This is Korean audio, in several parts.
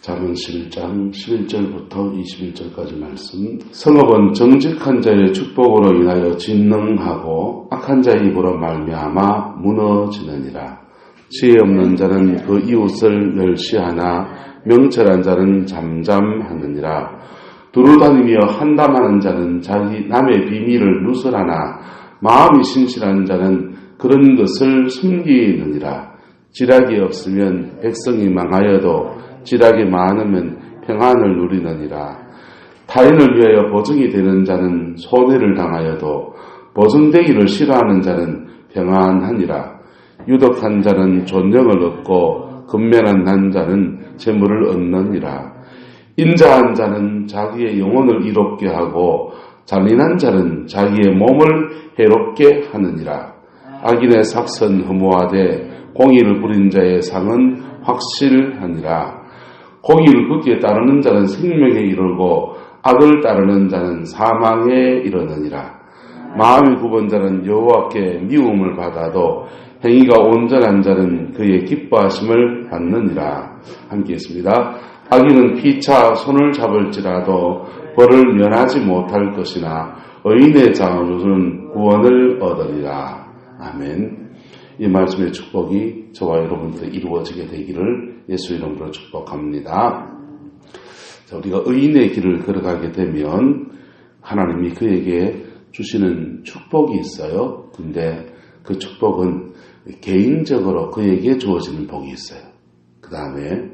잠언 11장 11절부터 21절까지 말씀. 성읍은 정직한 자의 축복으로 인하여 진능하고 악한 자의 입으로 말미암아 무너지느니라. 지혜 없는 자는 그 이웃을 멸시하나 명철한 자는 잠잠하느니라. 두루다니며 한담하는 자는 자기 남의 비밀을 누설하나 마음이 신실한 자는 그런 것을 숨기느니라. 지략이 없으면 백성이 망하여도 지략이 많으면 평안을 누리느니라. 타인을 위하여 보증이 되는 자는 손해를 당하여도 보증되기를 싫어하는 자는 평안하니라. 유덕한 자는 존경을 얻고 근면한 자는 재물을 얻느니라. 인자한 자는 자기의 영혼을 이롭게 하고 잔인한 자는 자기의 몸을 해롭게 하느니라. 악인의 삭선 허무하되 공의를 부린 자의 상은 확실하니라. 공의를 굳게 따르는 자는 생명에 이르고 악을 따르는 자는 사망에 이르느니라. 마음이 굽은 자는 여호와께 미움을 받아도 행위가 온전한 자는 그의 기뻐하심을 받느니라. 함께 있습니다. 악인은 피차 손을 잡을지라도 벌을 면하지 못할 것이나 의인의 자녀는 구원을 얻으리라. 아멘. 이 말씀의 축복이 저와 여러분들에 이루어지게 되기를 예수 이름으로 축복합니다. 자, 우리가 의인의 길을 걸어가게 되면 하나님이 그에게 주시는 축복이 있어요. 근데 그 축복은 개인적으로 그에게 주어지는 복이 있어요. 그 다음에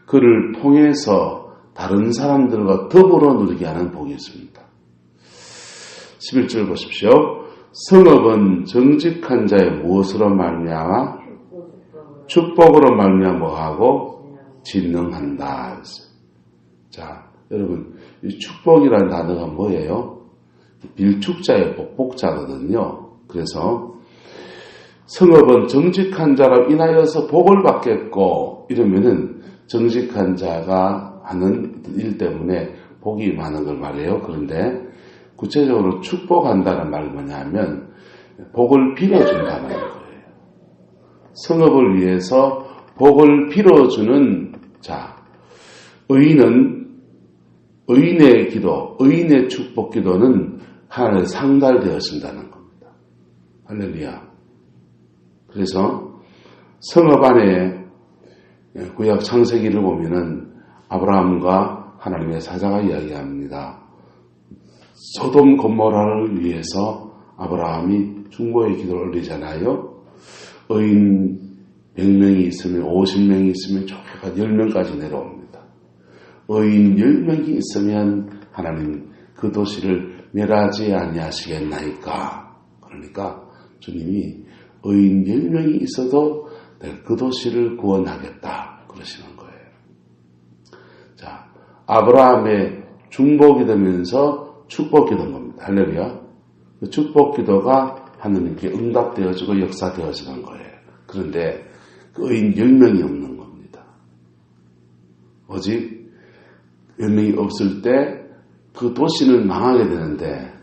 그를 통해서 다른 사람들과 더불어 누리게 하는 복이 있습니다. 11절 보십시오. 성읍은 정직한 자의 무엇으로 말미암아 축복으로 말미암아 뭐하고 진능한다. 자, 여러분, 이 축복이라는 단어가 뭐예요? 빌축자의 복자거든요. 그래서 성읍은 정직한 자로 인하여서 복을 받겠고 이러면은 정직한 자가 하는 일 때문에 복이 많은 걸 말해요. 그런데 구체적으로 축복한다는 말은 뭐냐면 복을 빌어준다는 거예요. 성읍을 위해서 복을 빌어주는 자, 의인의 기도, 의인의 축복 기도는 하나님에 상달되어진다는 겁니다. 할렐루야. 그래서 성읍 안에 구약 창세기를 보면은 아브라함과 하나님의 사자가 이야기합니다. 소돔 고모라를 위해서 아브라함이 중보의 기도를 올리잖아요. 의인 100명이 있으면 50명이 있으면 좁게가 10명까지 내려옵니다. 의인 10명이 있으면 하나님 그 도시를 멸하지 아니하시겠나이까. 그러니까 주님이 의인 10명이 있어도 그 도시를 구원하겠다 그러시는 거예요. 자, 아브라함의 중복이 되면서 축복이 된 겁니다. 할렐루야. 그 축복 기도가 하느님께 응답되어지고 역사되어지는 거예요. 그런데 그 의인 10명이 없는 겁니다. 오직 10명이 없을 때 그 도시는 망하게 되는데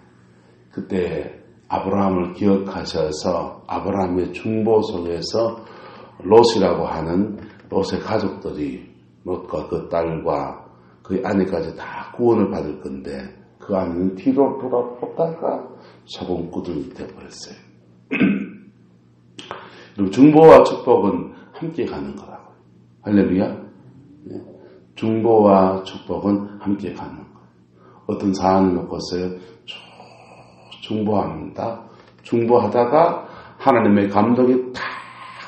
그때 아브라함을 기억하셔서 아브라함의 중보 속에서 롯이라고 하는 롯의 가족들이 롯과 그 딸과 그 아내까지 다 구원을 받을 건데 그 아내는 뒤로 돌아보다가 소금구름이 되어버렸어요. 그럼 중보와 축복은 함께 가는 거라고요. 할렐루야. 중보와 축복은 함께 가는 거예요. 어떤 사안을 놓고서요. 중보합니다. 중보하다가 하나님의 감동이 탁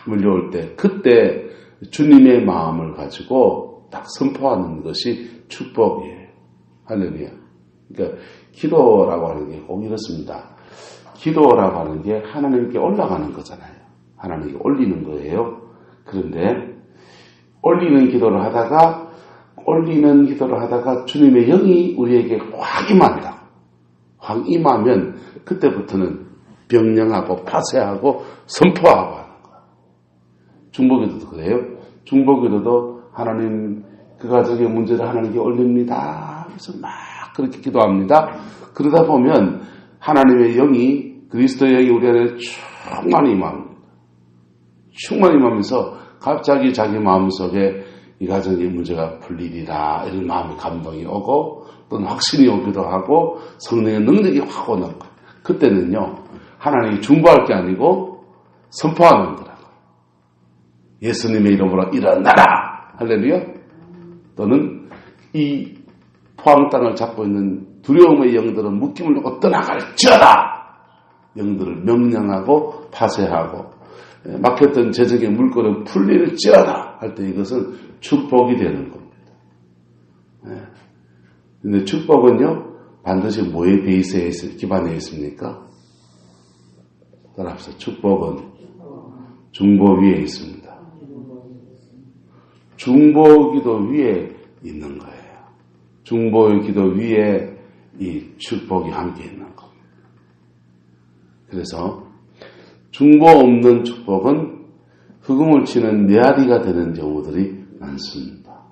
물려올 때 그때 주님의 마음을 가지고 딱 선포하는 것이 축복이에요. 할렐루야. 그러니까 기도라고 하는 게 꼭 이렇습니다. 기도라고 하는 게 하나님께 올라가는 거잖아요. 하나님께 올리는 거예요. 그런데 올리는 기도를 하다가 주님의 영이 우리에게 확 임한다. 확 임하면 그때부터는 명령하고 파쇄하고 선포하고 하는 거예요. 중보기도도 그래요. 중보기도도 하나님 그 가정의 문제를 하나님께 올립니다. 그래서 막 그렇게 기도합니다. 그러다 보면 하나님의 영이 그리스도의 영이 우리 안에 충만히 임합니다. 충만히 임하면서 갑자기 자기 마음속에 이 가정의 문제가 풀리리라 이런 마음의 감동이 오고 또는 확신이 오기도 하고 성령의 능력이 확 오는 거예요. 그때는요 하나님이 중보할 게 아니고 선포하는 거라고. 예수님의 이름으로 일어나라 할렐루야. 또는 이 포항 땅을 잡고 있는 두려움의 영들은 묶임을 놓고 떠나갈지어다. 영들을 명령하고 파쇄하고 막혔던 재정의 물건을 풀릴지어다 할 때 이것은 축복이 되는 겁니다. 그런데 축복은요 반드시 뭐의 베이스에 기반해 있습니까? 따라합시다. 축복은 중보 위에 있습니다. 중보 기도 위에 있는 거예요. 중보의 기도 위에 이 축복이 함께 있는 겁니다. 그래서 중보 없는 축복은 흑음을 치는 메아리가 되는 경우들이 많습니다.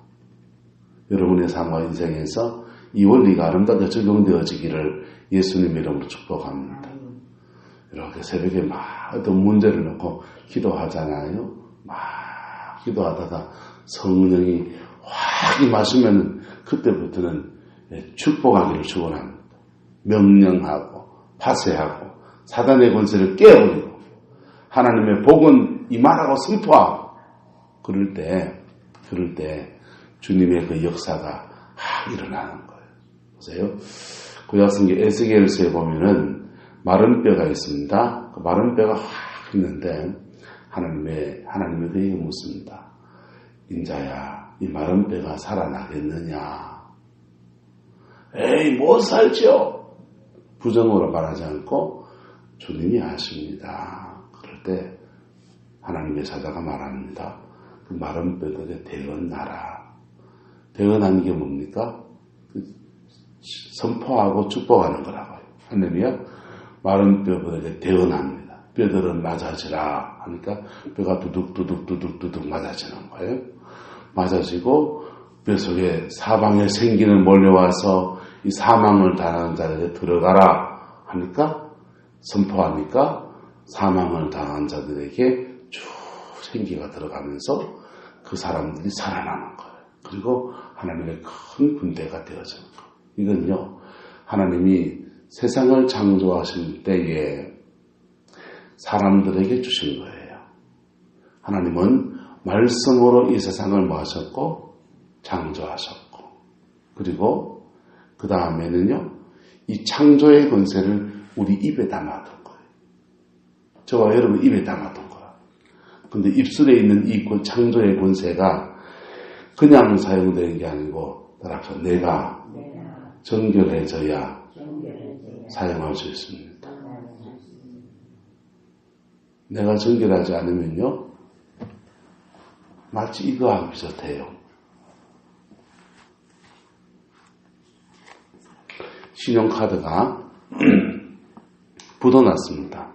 여러분의 삶과 인생에서 이 원리가 아름답게 적용되어지기를 예수님 이름으로 축복합니다. 이렇게 새벽에 막 어떤 문제를 놓고 기도하잖아요. 막 기도하다가 성령이 확 임하시면 그때부터는 축복하기를 축원합니다. 명령하고 파쇄하고 사단의 권세를 깨어버리고 하나님의 복은 임하라고 선포하고 그럴 때 주님의 그 역사가 일어나는 거예요. 보세요. 구약성경 에스겔서에 보면은 마른 뼈가 있습니다. 그 마른 뼈가 확 있는데 하나님의 그에게 묻습니다. 인자야, 이 마른 뼈가 살아나겠느냐? 에이, 못 살죠? 부정으로 말하지 않고 주님이 아십니다. 그럴 때 하나님의 사자가 말합니다. 그 마른 뼈들에 대언하라. 대언하는 게 뭡니까? 선포하고 축복하는 거라고요. 할렐루야. 마른 뼈들에게 대언합니다. 뼈들은 맞아지라 하니까 뼈가 두둑두둑 맞아지는 거예요. 맞아지고 뼈 속에 사방의 생기는 몰려와서 이 사망을 당하는 자들에게 들어가라 하니까 선포하니까 사망을 당한 자들에게 쭉 생기가 들어가면서 그 사람들이 살아나는 거예요. 그리고 하나님의 큰 군대가 되어지는 거예요. 이건요 하나님이 세상을 창조하실 때에 사람들에게 주신 거예요. 하나님은 말씀으로 이 세상을 모하셨고 창조하셨고 그리고 그 다음에는요 이 창조의 권세를 우리 입에 담아둔 거예요. 저와 여러분 입에 담아둔 거예요. 근데 입술에 있는 이 창조의 권세가 그냥 사용되는 게 아니고 따라서 내가 정결해져야 사용할 수 있습니다. 내가 정결하지 않으면요 마치 이거하고 비슷해요. 신용카드가 묻어났습니다.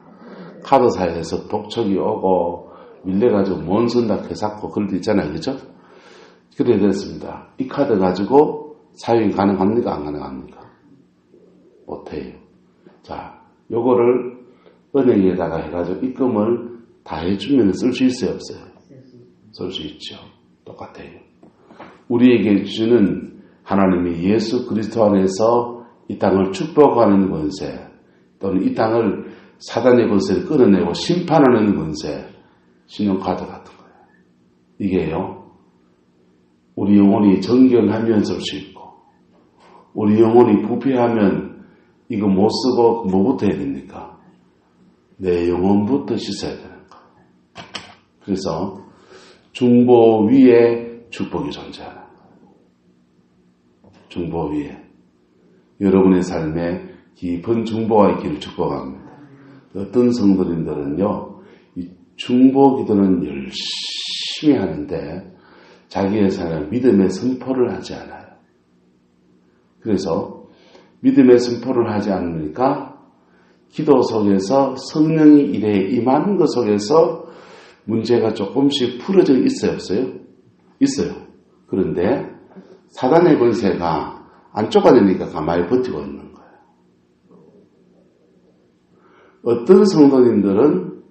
카드사에서 독촉이 오고 밀려가지고 몬슨다 개삭고 그럴 때 있잖아요. 그죠? 그래 됐습니다. 이 카드 가지고 사용이 가능합니까? 안 가능합니까? 못해요. 자, 요거를 은행에다가 해가지고 입금을 다 해주면 쓸 수 있어요? 없어요? 쓸 수 있죠. 똑같아요. 우리에게 주는 하나님이 예수 그리스도 안에서 이 땅을 축복하는 권세 또는 이 땅을 사단의 권세를 끌어내고 심판하는 권세 신용카드 같은 거예요. 이게요. 우리 영혼이 정결하면 쓸 수 있고 우리 영혼이 부패하면 이거 못 쓰고 뭐부터 해야 됩니까? 내 영혼부터 씻어야 되는 거예요. 그래서 중보 위에 축복이 존재하는 거예요. 중보 위에 여러분의 삶에 깊은 중보가 있기를 축복합니다. 어떤 성도님들은요 이 중보 기도는 열심히 하는데 자기의 삶에 믿음의 선포를 하지 않아요. 그래서 믿음의 선포를 하지 않으니까 기도 속에서 성령이 일에 임하는 것 속에서 문제가 조금씩 풀어져 있어요? 없어요? 있어요. 그런데 사단의 권세가 안 쫓아내니까 가만히 버티고 있는 거예요. 어떤 성도님들은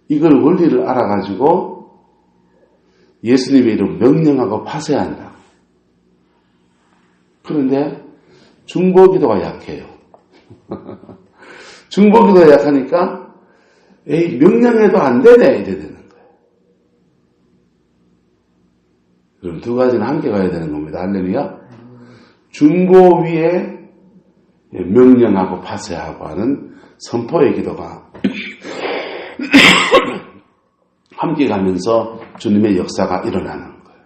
이걸 원리를 알아가지고 예수님의 이름 명령하고 파쇄해야 한다. 그런데 중보기도가 약해요. 중보기도가 약하니까 에이 명령해도 안 되네 이래 되는 거예요. 그럼 두 가지는 함께 가야 되는 겁니다. 할렐루야. 중보 위에 명령하고 파쇄하고 하는 선포의 기도가 함께 가면서 주님의 역사가 일어나는 거예요.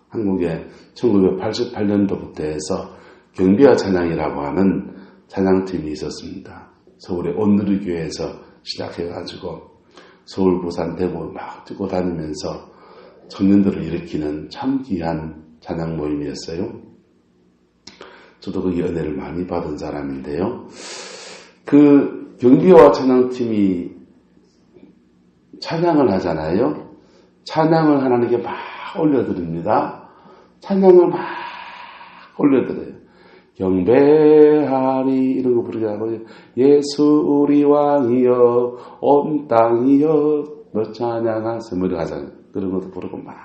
한국에 1988년도부터 해서 경비와 찬양이라고 하는 찬양팀이 있었습니다. 서울의 온누리교회에서 시작해가지고 서울, 부산, 대구 막 뛰고 다니면서 청년들을 일으키는 참 귀한 찬양 모임이었어요. 저도 그 은혜를 많이 받은 사람인데요. 그 경비와 찬양팀이 찬양을 하잖아요. 찬양을 하나님께 막 올려드립니다. 찬양을 막 올려드려요. 경배하리 이런 거 부르게 하고 예수 우리 왕이여 온 땅이여 너 찬양하세 뭐 이렇게 하잖아요. 그런 것도 부르고 막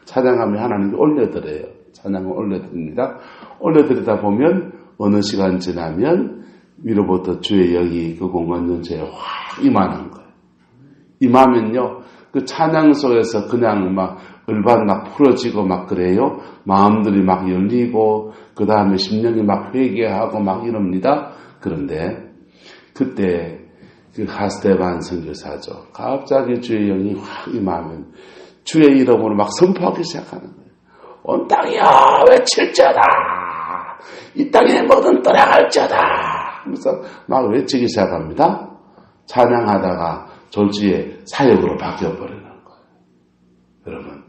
찬양하며 하나님께 올려드려요. 찬양을 올려드립니다. 올려드리다 보면 어느 시간 지나면 위로부터 주의 영이 그 공간 전체에 확 임하는 거예요. 임하면요 그 찬양 속에서 그냥 막 을반 막 풀어지고 막 그래요. 마음들이 막 열리고 그 다음에 심령이 막 회개하고 막 이럽니다. 그런데 그때 그 하스테반 선교사죠. 갑자기 주의 영이 확 임하면 주의 이름으로 막 선포하기 시작하는 거예요. 온 땅이여 외칠자다. 이 땅의 모든 떠나갈자다. 하면서 막 외치기 시작합니다. 찬양하다가 졸지에 사역으로 바뀌어버리는 거예요. 여러분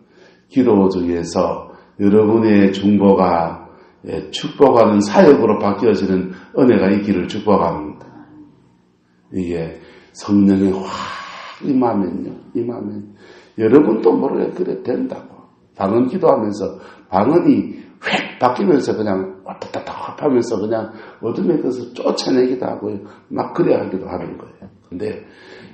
기도 중에서 여러분의 중보가 축복하는 사역으로 바뀌어지는 은혜가 있기를 축복합니다. 이게 성령이 확 임하면 여러분도 모르게 그래 된다고. 방언 기도하면서 방언이 휙 바뀌면서 그냥 왔다닥 하면서 그냥 어둠의 것을 쫓아내기도 하고 막 그래 하기도 하는 거예요. 근데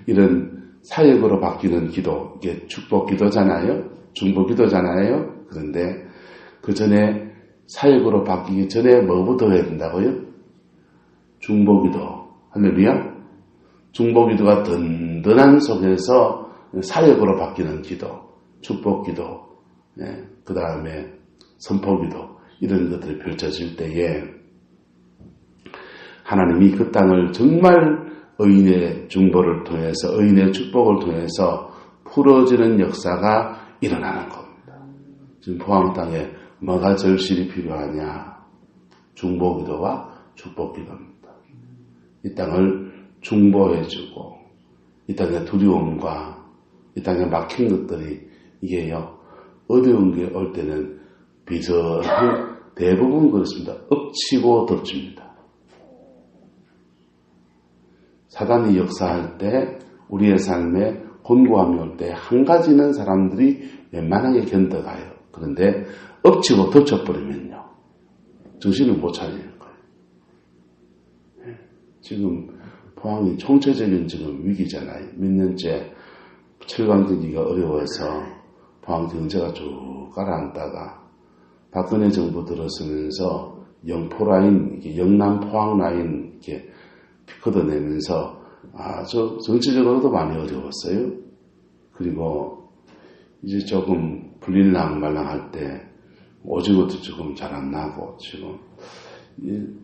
이런 사역으로 바뀌는 기도, 이게 축복 기도잖아요. 중보 기도잖아요. 그런데 그 전에 사역으로 바뀌기 전에 뭐부터 해야 된다고요? 중보 기도. 할렐루야. 중보 기도가 든든한 속에서 사역으로 바뀌는 기도, 축복 기도, 그 다음에 선포 기도, 이런 것들이 펼쳐질 때에 하나님이 그 땅을 정말 의인의 중보를 통해서, 의인의 축복을 통해서 풀어지는 역사가 일어나는 겁니다. 지금 포항 땅에 뭐가 절실히 필요하냐? 중보 기도와 축복 기도입니다. 이 땅을 중보해주고, 이 땅의 두려움과 이 땅에 막힌 것들이 이게요, 어려운 게 올 때는 비슷한, 대부분 그렇습니다. 엎치고 덮칩니다. 사단이 역사할 때 우리의 삶에 곤고함이 올 때 한 가지는 사람들이 웬만하게 견뎌가요. 그런데 엎치고 덮쳐버리면요, 정신을 못 차리는 거예요. 지금 포항이 총체적인 지금 위기잖아요. 몇 년째 철강 경기가 어려워서 포항 경제가 쭉 가라앉다가 박근혜 정부 들어서면서 영포라인, 영남 포항 라인 이렇게 걷어내면서 아주 정치적으로도 많이 어려웠어요. 그리고 이제 조금 불릴랑 말랑할 때 오징어도 지금 잘 안 나고 지금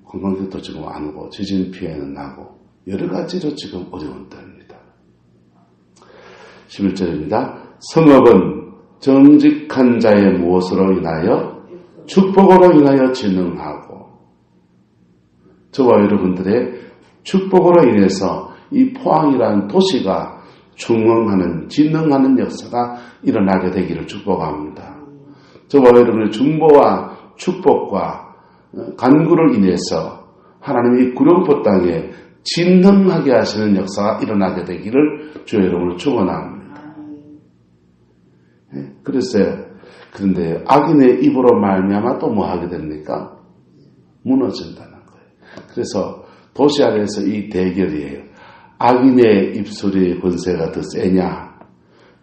관광객도 지금 안 오고 지진 피해는 나고 여러 가지로 지금 어려운 때입니다. 11절입니다. 성읍은 정직한 자의 무엇으로 인하여? 축복으로 인하여 진흥하고. 저와 여러분들의 축복으로 인해서 이 포항이라는 도시가 중흥하는, 진흥하는 역사가 일어나게 되기를 축복합니다. 저와 여러분의 중보와 축복과 간구를 인해서 하나님이 구룡포 땅에 진흥하게 하시는 역사가 일어나게 되기를 주의 이름으로 축원합니다. 그랬어요. 그런데 악인의 입으로 말미암아 또 뭐 하게 됩니까? 무너진다는 거예요. 그래서 도시 안에서 이 대결이에요. 악인의 입술의 권세가 더 세냐,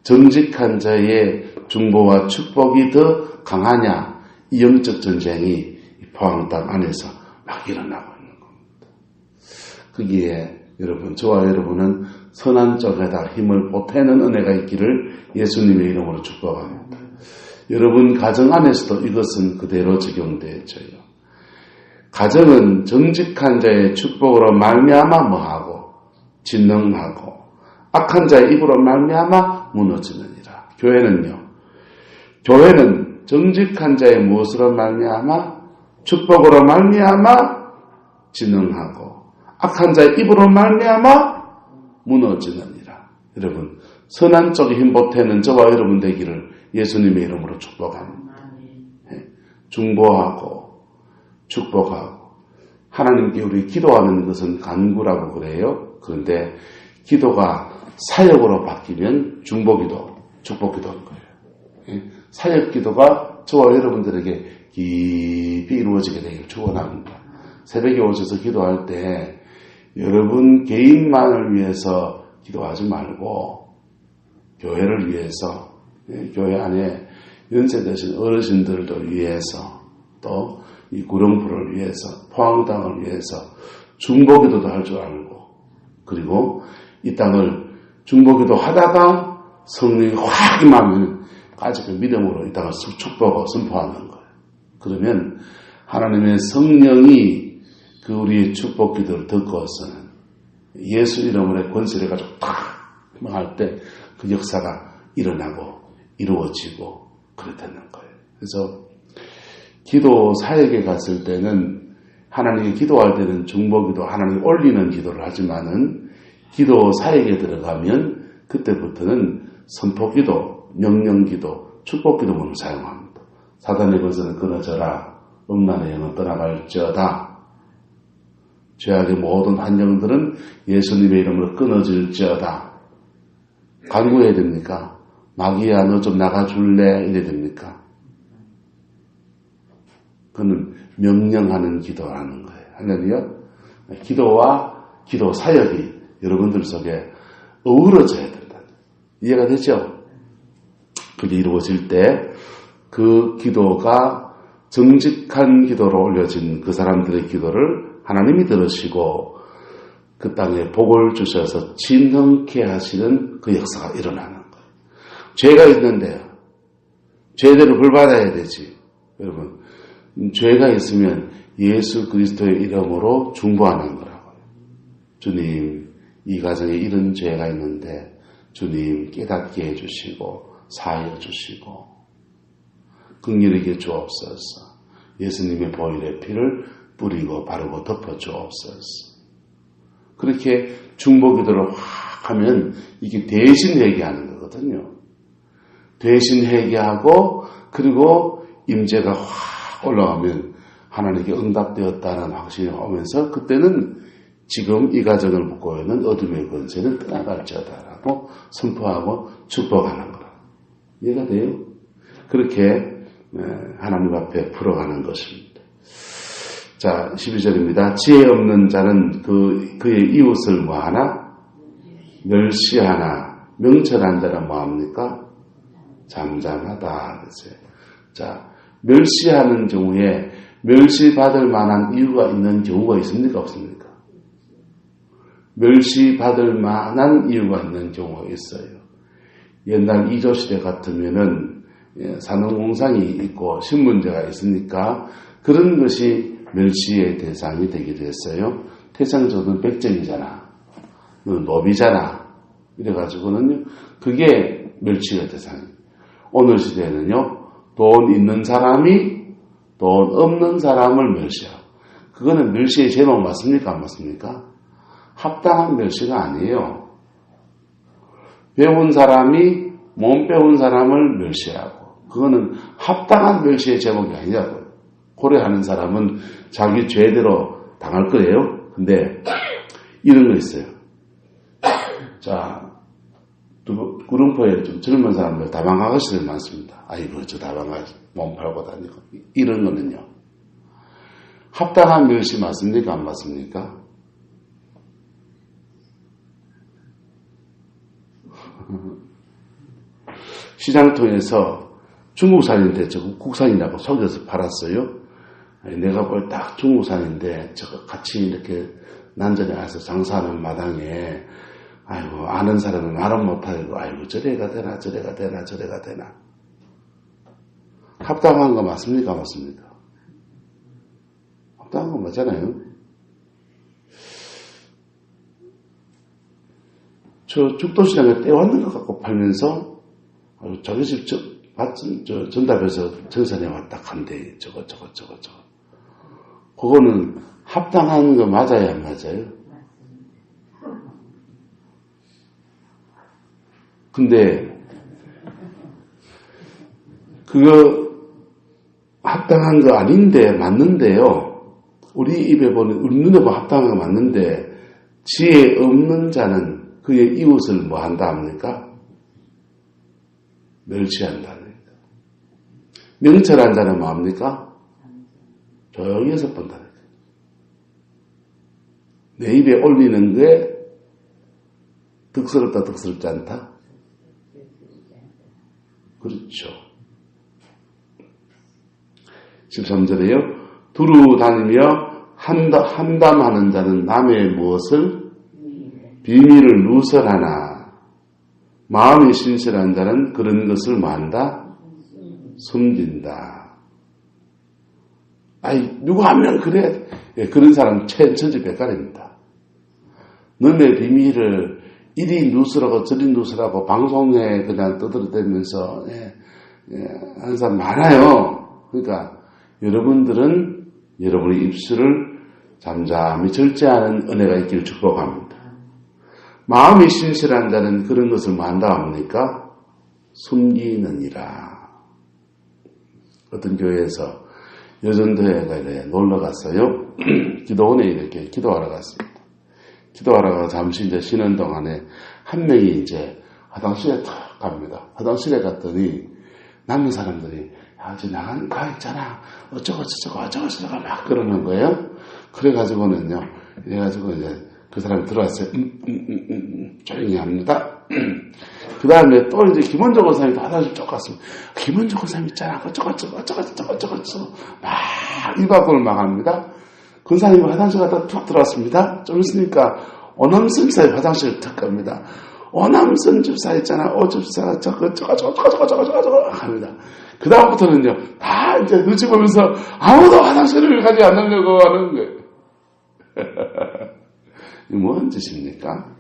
정직한 자의 중보와 축복이 더 강하냐, 이 영적 전쟁이 포항 땅 안에서 막 일어나고 있는 겁니다. 거기에 여러분, 저와 여러분은 선한 쪽에다 힘을 보태는 은혜가 있기를 예수님의 이름으로 축복합니다. 여러분 가정 안에서도 이것은 그대로 적용되어져요. 가정은 정직한 자의 축복으로 말미암아 뭐하고 진능하고 악한 자의 입으로 말미암아 무너지느니라. 교회는 정직한 자의 무엇으로 말미암아 축복으로 말미암아 진능하고 악한 자의 입으로 말미암아 무너지느니라. 여러분, 선한 쪽에 힘 보태는 저와 여러분 되기를 예수님의 이름으로 축복합니다. 중보하고 축복하고 하나님께 우리 기도하는 것은 간구라고 그래요. 그런데 기도가 사역으로 바뀌면 중보기도, 축복기도인 거예요. 사역기도가 저와 여러분들에게 깊이 이루어지게 되기를 축원합니다. 새벽에 오셔서 기도할 때 여러분 개인만을 위해서 기도하지 말고 교회를 위해서, 교회 안에 연세 드신 어르신들을 위해서, 또 이 구룡포를 위해서, 포항땅을 위해서 중보기도도 할 줄 알고, 그리고 이 땅을 중보기도 하다가 성령이 확 임하면 아직 믿음으로 이 땅을 축복하고 선포하는 거예요. 그러면 하나님의 성령이 그 우리의 축복기도를 듣고서는 예수 이름으로 권세를 가지고 탁 할 때 그 역사가 일어나고 이루어지고 그렇다는 거예요. 그래서 기도 사역에 갔을 때는 하나님께 기도할 때는 중보기도 하나님 올리는 기도를 하지만은 기도 사역에 들어가면 그때부터는 선포기도, 명령기도, 축복기도문을 사용합니다. 사단의 것은 끊어져라. 음란의 영은 떠나갈지어다. 죄악의 모든 한정들은 예수님의 이름으로 끊어질지어다. 간구해야 됩니까? 마귀야 너 좀 나가줄래? 이래야 됩니까? 그는 명령하는 기도라는 거예요. 할렐루야. 기도와 기도 사역이 여러분들 속에 어우러져야 된다. 이해가 되죠? 그게 이루어질 때 그 기도가 정직한 기도로 올려진 그 사람들의 기도를 하나님이 들으시고 그 땅에 복을 주셔서 진흥케 하시는 그 역사가 일어나는 거예요. 죄가 있는데요. 죄대로 벌받아야 되지. 여러분, 죄가 있으면 예수 그리스도의 이름으로 중보하는 거라고요. 주님, 이 가정에 이런 죄가 있는데 주님 깨닫게 해주시고 사하여 주시고 긍휼하게 주옵소서. 예수님의 보혈의 피를 뿌리고 바르고 덮어 주옵소서. 그렇게 중보기도를 확 하면 이게 대신 회개하는 거거든요. 대신 회개하고 그리고 임재가 확 올라가면 하나님께 응답되었다는 확신이 오면서 그때는 지금 이 가정을 묶고 있는 어둠의 권세는 떠나갈지어다라고 선포하고 축복하는 거라. 이해가 돼요? 그렇게 하나님 앞에 풀어가는 것입니다. 자, 12절입니다. 지혜 없는 자는 그의 이웃을 뭐하나? 멸시하나. 명철한 자는 뭐합니까? 잠잠하다. 그렇죠? 자, 멸시하는 경우에 멸시받을 만한 이유가 있는 경우가 있습니까? 없습니까? 멸시받을 만한 이유가 있는 경우가 있어요. 옛날 이조시대 같으면은 산업공상이 있고 신문제가 있으니까 그런 것이 멸시의 대상이 되기도 했어요. 태상적은 백정이잖아. 너 노비잖아. 이래가지고는요, 그게 멸시의 대상이에요. 오늘 시대에는요, 돈 있는 사람이 돈 없는 사람을 멸시하고, 그거는 멸시의 제목 맞습니까? 안 맞습니까? 합당한 멸시가 아니에요. 배운 사람이 못 배운 사람을 멸시하고, 그거는 합당한 멸시의 제목이 아니라고요. 고려하는 사람은 자기 죄대로 당할 거예요. 근데 이런 거 있어요. 자, 구름포에 좀 젊은 사람들 다방 아가씨들 많습니다. 아이고 저 다방 아가씨 몸 팔고 다니고 이런 거는요. 합당한 멸시 맞습니까? 안 맞습니까? 시장 통해서 중국산인데 저거 국산이라고 속여서 팔았어요. 내가 볼 딱 중국산인데 저거 같이 이렇게 난전에 와서 장사하는 마당에 아이고 아는 사람은 말은 못하고 아이고 저래가 되나 저래가 되나 저래가 되나. 합당한 거 맞습니까? 맞습니까? 합당한 거 맞잖아요. 저 죽도시장에 떼왔는 것 갖고 팔면서 자기 집 전답에서 정산해 왔다 한대 저거 그거는 합당한 거 맞아요 안 맞아요? 근데 그거 합당한 거 아닌데 맞는데요. 우리 입에 보는 우리 눈에 보면 합당한 거 맞는데 지혜 없는 자는 그의 이웃을 뭐 한다 합니까? 멸시한다 합니까? 명철한 자는 뭐 합니까? 조용히 해서 본다. 내 입에 올리는 게 득스럽다 득스럽지 않다? 그렇죠. 13절에요. 두루 다니며 함담하는 자는 남의 무엇을 비밀을 누설하나 마음이 신실한 자는 그런 것을 뭐한다? 숨긴다. 아이 누가 하면 그래. 예, 그런 사람 천지백갈입니다. 너의 비밀을 이리 누설하고 저리 누설하고 방송에 그냥 떠들어대면서 하는 사람 많아요. 그러니까 여러분들은 여러분의 입술을 잠잠히 절제하는 은혜가 있기를 축복합니다. 마음이 신실한 자는 그런 것을 뭐 한다 합니까? 숨기느니라. 어떤 교회에서 여전도회가 놀러 갔어요. 기도원에 이렇게 기도하러 갔습니다. 기도하러 가서 잠시 이제 쉬는 동안에 한 명이 이제 화장실에 탁 갑니다. 화장실에 갔더니 남은 사람들이 저 나간 가 있잖아. 어쩌고 막 그러는 거예요. 그래가지고는요. 이래가지고 이제 그 사람이 들어왔어요. 조용히 합니다. 그 다음에 또 이제 김원정 권사님도 화장실 쭉 갔습니다. 김원정 권사님 있잖아. 어쩌고 막 입 밖으로 막 합니다. 권사님은 화장실 갔다 툭 들어왔습니다. 좀 있으니까 오남선 집사의 화장실을 탁 갑니다. 오남선 집사 있잖아. 집사 저거 합니다. 그 다음부터는요. 다 이제 눈치 보면서 아무도 화장실을 가지 않으려고 하는 거예요. 이게 뭔 짓입니까?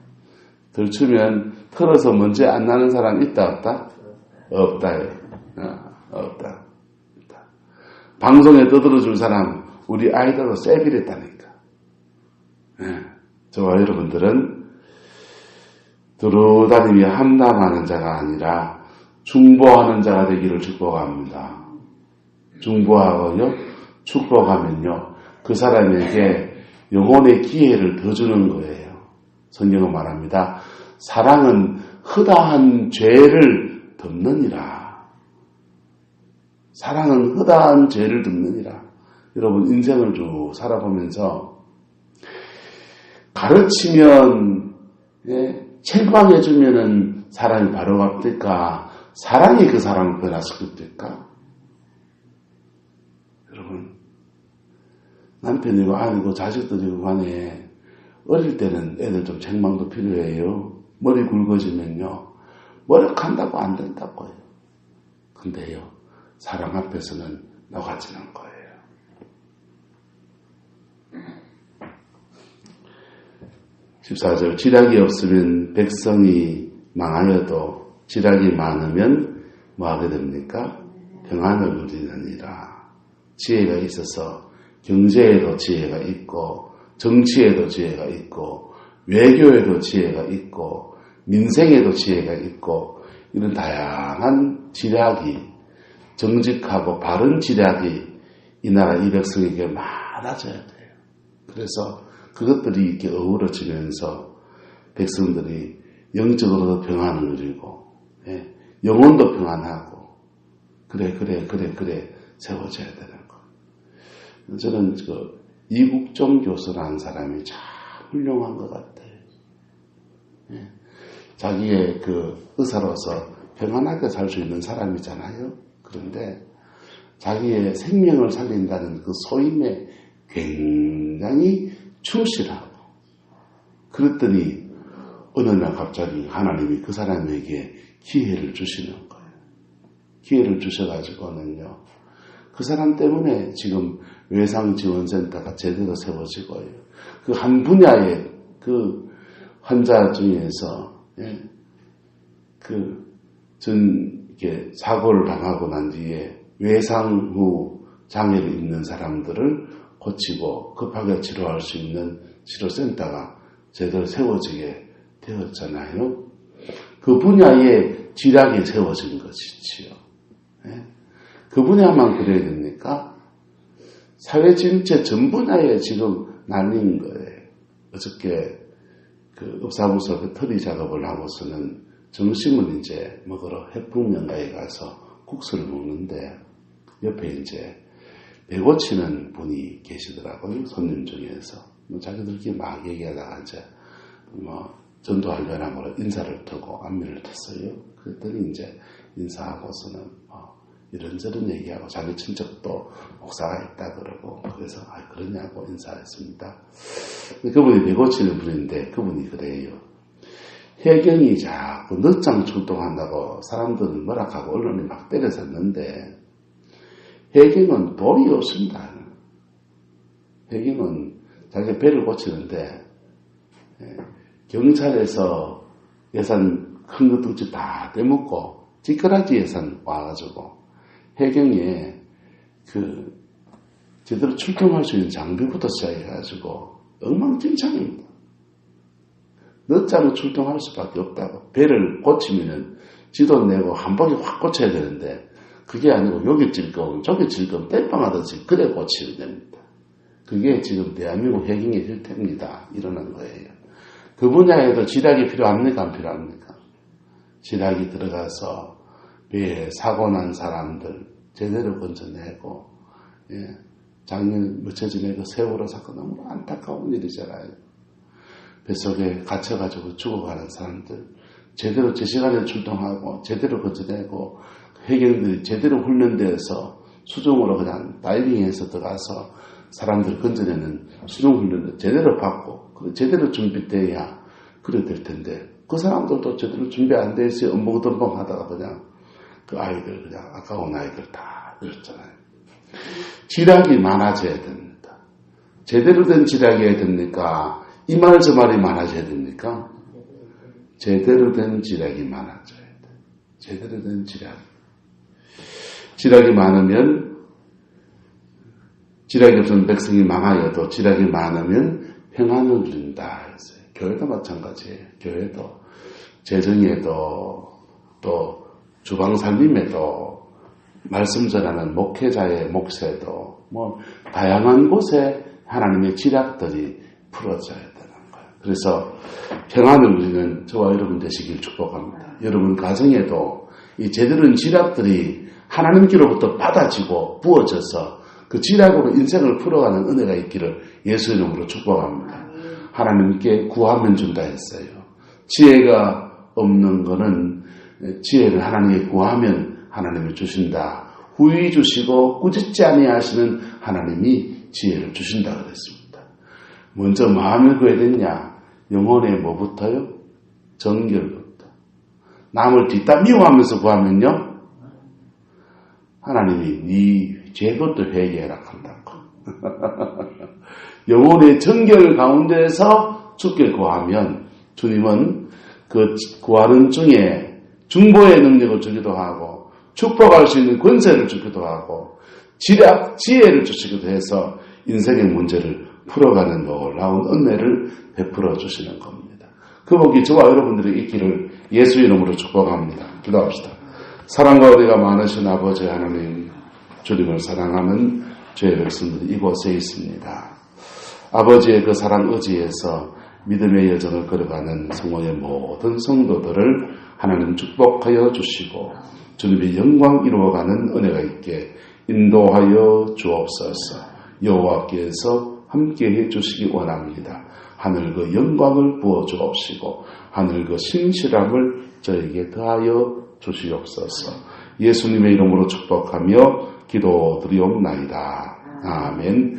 들추면 털어서 먼지 안 나는 사람 있다 없다? 없다요. 없다. 방송에 떠들어줄 사람 우리 아이들로 세비랬다니까. 저와 여러분들은 두루다니며 함담하는 자가 아니라 중보하는 자가 되기를 축복합니다. 중보하고요, 축복하면요, 그 사람에게 영혼의 기회를 더 주는 거예요. 성경은 말합니다. 사랑은 허다한 죄를 덮느니라. 사랑은 허다한 죄를 덮느니라. 여러분 인생을 쭉 살아보면서 가르치면 책망해주면은 사람이 바로 갑니까? 사랑이 그 사람을 변화시킵니까? 여러분 남편이고 아니고 자식들이고 간에 어릴 때는 애들 좀 책망도 필요해요. 머리 굵어지면요 머리 간다고 안 된다고요. 근데요 사랑 앞에서는 녹아지는 거예요. 14절 지략이 없으면 백성이 망하여도 지략이 많으면 뭐하게 됩니까? 평안을 누리느니라. 지혜가 있어서 경제에도 지혜가 있고 정치에도 지혜가 있고 외교에도 지혜가 있고 민생에도 지혜가 있고 이런 다양한 지략이 정직하고 바른 지략이 이 나라 이 백성에게 많아져야 돼요. 그래서 그것들이 이렇게 어우러지면서 백성들이 영적으로도 평안을 누리고 영혼도 평안하고 그래 세워져야 되는 거. 저는 이국종 교수라는 사람이 참 훌륭한 것 같아요. 자기의 그 의사로서 평안하게 살 수 있는 사람이잖아요. 그런데 자기의 생명을 살린다는 그 소임에 굉장히 충실하고, 그랬더니 어느 날 갑자기 하나님이 그 사람에게 기회를 주시는 거예요. 기회를 주셔가지고는요, 그 사람 때문에 지금 외상지원센터가 제대로 세워지고요. 그 한 분야의 그 환자 중에서, 이렇게 사고를 당하고 난 뒤에 외상 후 장애를 입는 사람들을 고치고 급하게 치료할 수 있는 치료센터가 제대로 세워지게 되었잖아요. 그 분야에 지략이 세워진 것이지요. 그 분야만 그래야 됩니까? 사회 전체 전 분야에 지금 날린 거예요. 어저께 그 읍사무소 배터리 작업을 하고서는 점심을 이제 먹으러 해풍명가에 가서 국수를 먹는데 옆에 이제 배 고치는 분이 계시더라고요. 손님 중에서. 자기들끼리 막 얘기하다가 이제 전도하려나 뭐라 인사를 터고 안면을 텄어요. 그랬더니 이제 인사하고서는 이런저런 얘기하고 자기 친척도 목사가 있다 그러고, 그래서 그러냐고 인사했습니다. 그분이 배 고치는 분인데 그분이 그래요. 해경이 자꾸 늦장 출동한다고 사람들은 뭐라 하고 언론이 막 때려섰는데, 해경은 돈이 없습니다. 해경은 자기 배를 고치는데 경찰에서 예산 큰 것 덩치 다 떼먹고 찌끄라지 예산 와가지고 해경에 제대로 출동할 수 있는 장비부터 시작해가지고 엉망진창입니다. 늦자로 출동할 수밖에 없다고. 배를 고치면은 지도 내고 한 번에 확 고쳐야 되는데, 그게 아니고 여기 찔끔 저기 찔끔 땜빵하듯이 그래 고치면 됩니다. 그게 지금 대한민국 해경의 실태입니다. 일어난 거예요. 그 분야에도 지략이 필요합니까? 안 필요합니까? 지략이 들어가서 배에 사고 난 사람들 제대로 건져내고, 작년 며칠 전에 그 세월호 사건 너무 안타까운 일이잖아요. 뱃속에 갇혀가지고 죽어가는 사람들 제대로 제 시간에 출동하고 제대로 건져내고, 해경들이 제대로 훈련돼서 수중으로 그냥 다이빙해서 들어가서 사람들 건져내는 수중 훈련을 제대로 받고 제대로 준비돼야 그래 될 텐데, 그 사람들도 제대로 준비 안 돼 있어요. 엄먹어덤벙 하다가 그냥 그 아이들 그냥 아까운 아이들 다 잃었잖아요. 지략이 많아져야 됩니다. 제대로 된 지략이 해야 됩니까? 이 말 저 말이 많아져야 됩니까? 제대로 된 지략이 많아져야 돼. 제대로 된 지략. 지략이 많으면, 지략이 없으면 백성이 망하여도 지략이 많으면 평안을 누린다 했어요. 교회도 마찬가지예요. 교회도 재정에도 또 주방 살림에도 말씀 전하는 목회자의 몫에도 다양한 곳에 하나님의 지략들이 풀어져야 되는 거예요. 그래서 평안을 누리는 저와 여러분 되시길 축복합니다. 여러분 가정에도 이 제대로 된 지략들이 하나님께로부터 받아지고 부어져서 그 지략으로 인생을 풀어가는 은혜가 있기를 예수 이름으로 축복합니다. 하나님께 구하면 준다 했어요. 지혜가 없는 거는 지혜를 하나님께 구하면 하나님이 주신다. 후히 주시고 꾸짖지 아니하시는 하나님이 지혜를 주신다 그랬습니다. 먼저 마음을 구해야 되냐? 영혼에 뭐부터요? 정결부터. 남을 뒷담 미워하면서 구하면요, 하나님이 네 죄것도 회개해라 한다고. 영혼의 정결 가운데서 주께 구하면 주님은 그 구하는 중에 중보의 능력을 주기도 하고 축복할 수 있는 권세를 주기도 하고 지혜를 주시기도 해서 인생의 문제를 풀어가는 놀라운 은혜를 베풀어 주시는 겁니다. 그 복이 저와 여러분들이 있기를 예수 이름으로 축복합니다. 기도합시다. 사랑과 은혜가 많으신 아버지 하나님, 주님을 사랑하는 죄의 백성들이 이곳에 있습니다. 아버지의 그 사랑 의지에서 믿음의 여정을 걸어가는 성공의 모든 성도들을 하나님 축복하여 주시고 주님의 영광 이루어가는 은혜가 있게 인도하여 주옵소서. 여호와께서 함께해 주시기 원합니다. 하늘 그 영광을 부어 주옵시고 하늘 그 신실함을 저에게 더하여 주시옵소서. 예수님의 이름으로 축복하며 기도드리옵나이다. 아멘.